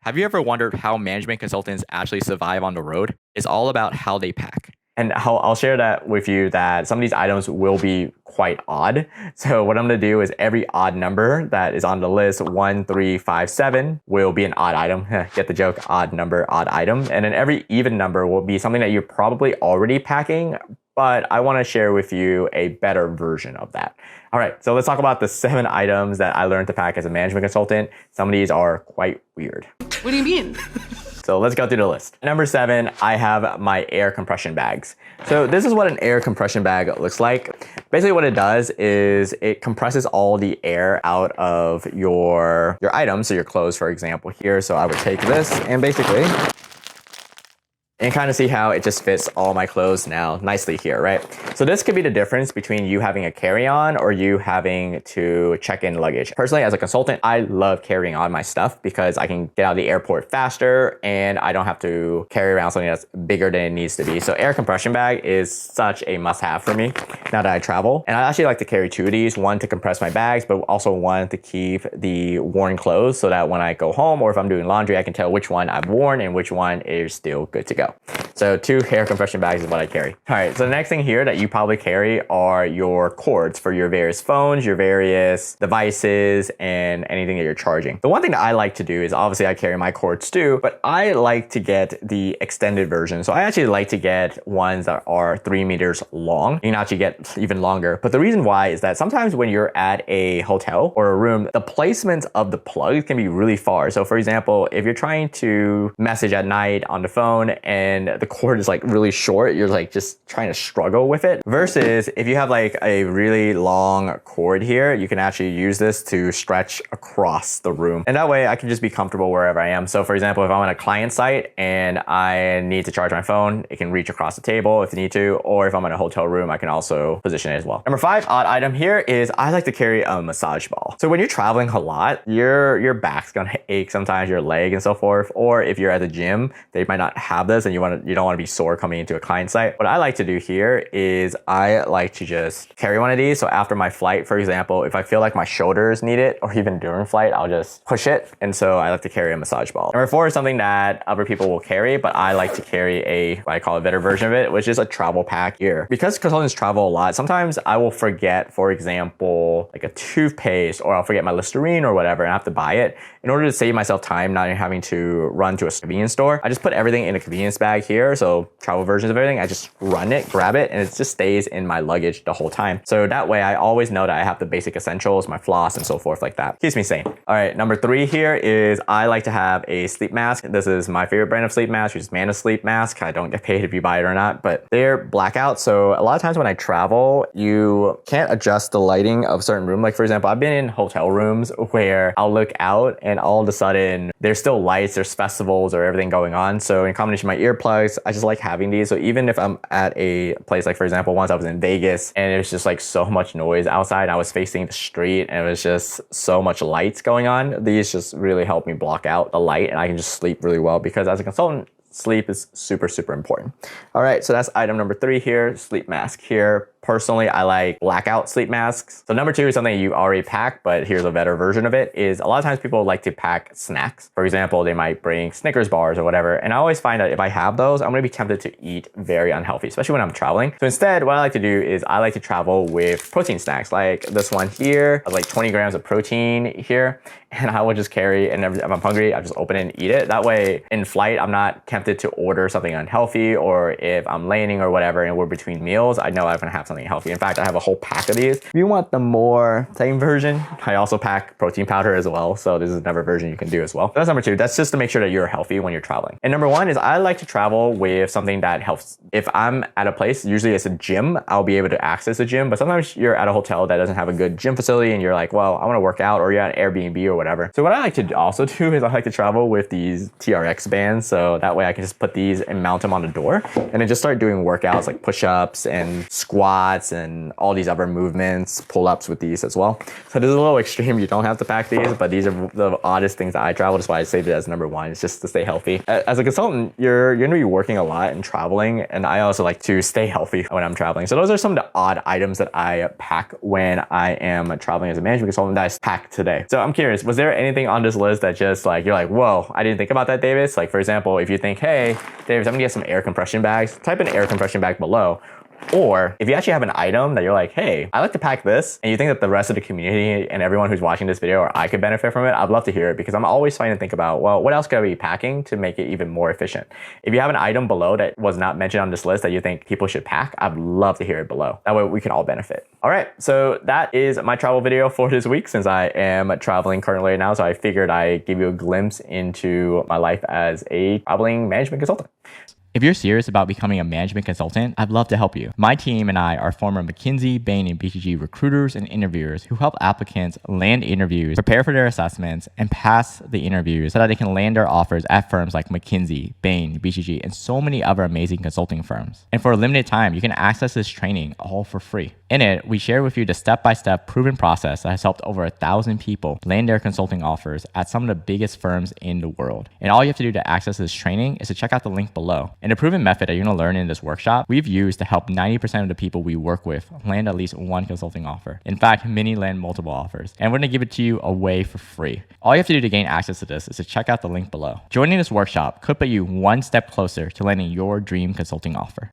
Have you ever wondered how management consultants actually survive on the road? It's all about how they pack. And I'll share that with you that some of these items will be quite odd. So what I'm going to do is every odd number that is on the list, 1, 3, 5, 7, will be an odd item. Get the joke? Odd number, odd item. And then every even number will be something that you're probably already packing, but I want to share with you a better version of that. All right, so let's talk about the 7 items that I learned to pack as a management consultant. Some of these are quite weird. What do you mean? So let's go through the list. Number 7, I have my air compression bags. So this is what an air compression bag looks like. Basically what it does is it compresses all the air out of your items, so your clothes, for example, here. So I would take this and basically, and kind of see how it just fits all my clothes now nicely here, right? So this could be the difference between you having a carry-on or you having to check in luggage. Personally, as a consultant, I love carrying on my stuff because I can get out of the airport faster and I don't have to carry around something that's bigger than it needs to be. So air compression bag is such a must-have for me now that I travel. And I actually like to carry 2 of these, one to compress my bags, but also one to keep the worn clothes so that when I go home or if I'm doing laundry, I can tell which one I've worn and which one is still good to go. So 2 air compression bags is what I carry. All right, so the next thing here that you probably carry are your cords for your various phones, your various devices, and anything that you're charging. The one thing that I like to do is obviously I carry my cords too, but I like to get the extended version. So I actually like to get ones that are 3 meters long. You can actually get even longer. But the reason why is that sometimes when you're at a hotel or a room, the placement of the plugs can be really far. So for example, if you're trying to message at night on the phone and the cord is like really short, you're like just trying to struggle with it. Versus if you have like a really long cord here, you can actually use this to stretch across the room. And that way I can just be comfortable wherever I am. So for example, if I'm on a client site and I need to charge my phone, it can reach across the table if you need to, or if I'm in a hotel room, I can also position it as well. Number 5 odd item here is I like to carry a massage ball. So when you're traveling a lot, your back's gonna ache sometimes, your leg and so forth, or if you're at the gym, they might not have this and you don't want to be sore coming into a client site. What I like to do here is I like to just carry one of these. So after my flight, for example, if I feel like my shoulders need it, or even during flight, I'll just push it. And so I like to carry a massage ball. Number 4 is something that other people will carry, but I like to carry what I call a better version of it, which is a travel pack here. Because consultants travel a lot, sometimes I will forget, for example, like a toothpaste, or I'll forget my Listerine or whatever, and I have to buy it. In order to save myself time, not having to run to a convenience store, I just put everything in a convenience bag here. So travel versions of everything, I just run it, grab it, and it just stays in my luggage the whole time. So that way I always know that I have the basic essentials, my floss and so forth like that. Keeps me sane. All right, number 3 here is I like to have a sleep mask. This is my favorite brand of sleep mask, which is Mana Sleep Mask. I don't get paid if you buy it or not, but they're blackout. So a lot of times when I travel, you can't adjust the lighting of certain room. Like for example, I've been in hotel rooms where I'll look out and all of a sudden there's still lights, there's festivals or everything going on. So in combination with my earplugs, I just like having these. So even if I'm at a place, like for example, once I was in Vegas and it was just like so much noise outside and I was facing the street and it was just so much lights going on, these just really help me block out the light and I can just sleep really well because as a consultant, sleep is super, super important. All right, so that's item number 3 here, sleep mask here. Personally, I like blackout sleep masks. So number 2 is something you already packed, but here's a better version of it, is a lot of times people like to pack snacks. For example, they might bring Snickers bars or whatever. And I always find that if I have those, I'm gonna be tempted to eat very unhealthy, especially when I'm traveling. So instead, what I like to do is I like to travel with protein snacks, like this one here, like 20 grams of protein here. And I will just carry, and if I'm hungry, I just open it and eat it. That way in flight, I'm not tempted to order something unhealthy, or if I'm landing or whatever and we're between meals, I know I'm gonna have something healthy. In fact, I have a whole pack of these. If you want the more tame version, I also pack protein powder as well. So this is another version you can do as well. That's number 2. That's just to make sure that you're healthy when you're traveling. And number 1 is I like to travel with something that helps. If I'm at a place, usually it's a gym, I'll be able to access a gym, but sometimes you're at a hotel that doesn't have a good gym facility and you're like, well, I wanna work out, or you're at Airbnb or whatever. So what I like to also do is I like to travel with these TRX bands. So that way I can just put these and mount them on the door and then just start doing workouts like push-ups and squats squats and all these other movements, pull-ups with these as well. So this is a little extreme. You don't have to pack these, but these are the oddest things that I travel. That's why I saved it as number 1. It's just to stay healthy. As a consultant, you're going to be working a lot and traveling, and I also like to stay healthy when I'm traveling. So those are some of the odd items that I pack when I am traveling as a management consultant that I packed today. So I'm curious, was there anything on this list that just like, you're like, whoa, I didn't think about that, Davis? Like, for example, if you think, hey, Davis, I'm gonna get some air compression bags, type in air compression bag below. Or if you actually have an item that you're like, hey, I like to pack this, and you think that the rest of the community and everyone who's watching this video or I could benefit from it, I'd love to hear it, because I'm always trying to think about, well, what else could I be packing to make it even more efficient? If you have an item below that was not mentioned on this list that you think people should pack, I'd love to hear it below. That way we can all benefit. All right, so that is my travel video for this week, since I am traveling currently right now. So I figured I'd give you a glimpse into my life as a traveling management consultant. If you're serious about becoming a management consultant, I'd love to help you. My team and I are former McKinsey, Bain, and BCG recruiters and interviewers who help applicants land interviews, prepare for their assessments, and pass the interviews so that they can land their offers at firms like McKinsey, Bain, BCG, and so many other amazing consulting firms. And for a limited time, you can access this training all for free. In it, we share with you the step-by-step proven process that has helped over 1,000 people land their consulting offers at some of the biggest firms in the world. And all you have to do to access this training is to check out the link below. And the proven method that you're going to learn in this workshop, we've used to help 90% of the people we work with land at least one consulting offer. In fact, many land multiple offers. And we're going to give it to you away for free. All you have to do to gain access to this is to check out the link below. Joining this workshop could put you one step closer to landing your dream consulting offer.